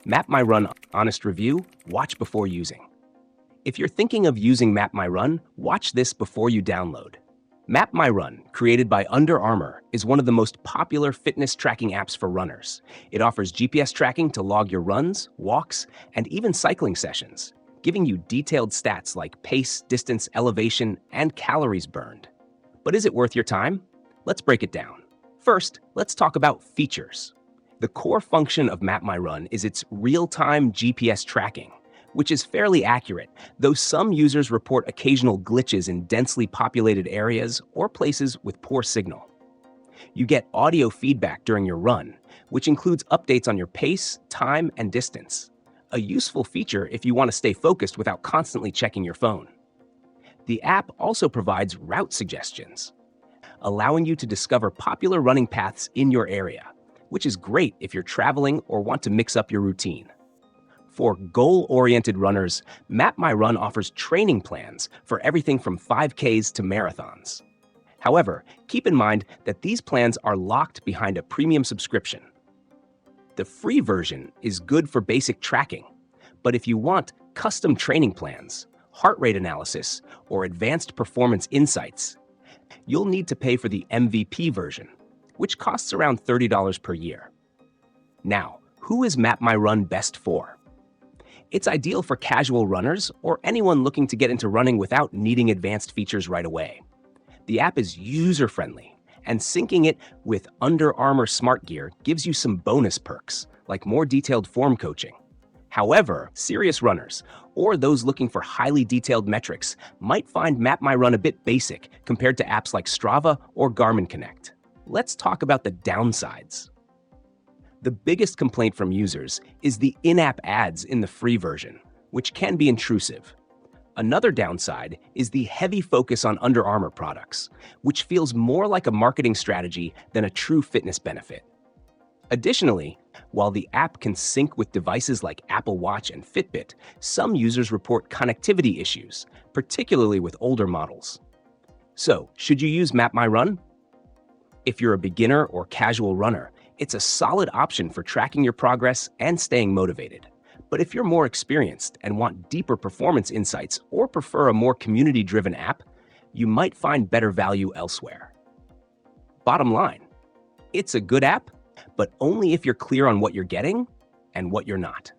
MapMyRun honest review, watch before using. If you're thinking of using MapMyRun, watch this before you download. MapMyRun, created by Under Armour, is one of the most popular fitness tracking apps for runners. It offers GPS tracking to log your runs, walks, and even cycling sessions, giving you detailed stats like pace, distance, elevation, and calories burned. But is it worth your time? Let's break it down. First, let's talk about features. The core function of MapMyRun is its real-time GPS tracking, which is fairly accurate, though some users report occasional glitches in densely populated areas or places with poor signal. You get audio feedback during your run, which includes updates on your pace, time, and distance. A useful feature if you want to stay focused without constantly checking your phone. The app also provides route suggestions, allowing you to discover popular running paths in your area, which is great if you're traveling or want to mix up your routine. For goal-oriented runners, MapMyRun offers training plans for everything from 5Ks to marathons. However, keep in mind that these plans are locked behind a premium subscription. The free version is good for basic tracking, but if you want custom training plans, heart rate analysis, or advanced performance insights, you'll need to pay for the MVP version, which costs around $30 per year. Now, who is MapMyRun best for? It's ideal for casual runners or anyone looking to get into running without needing advanced features right away. The app is user-friendly, and syncing it with Under Armour Smart Gear gives you some bonus perks, like more detailed form coaching. However, serious runners, or those looking for highly detailed metrics, might find MapMyRun a bit basic compared to apps like Strava or Garmin Connect. Let's talk about the downsides. The biggest complaint from users is the in-app ads in the free version, which can be intrusive. Another downside is the heavy focus on Under Armour products, which feels more like a marketing strategy than a true fitness benefit. Additionally, while the app can sync with devices like Apple Watch and Fitbit, some users report connectivity issues, particularly with older models. So, should you use MapMyRun? If you're a beginner or casual runner, it's a solid option for tracking your progress and staying motivated. But if you're more experienced and want deeper performance insights or prefer a more community-driven app, you might find better value elsewhere. Bottom line, it's a good app, but only if you're clear on what you're getting and what you're not.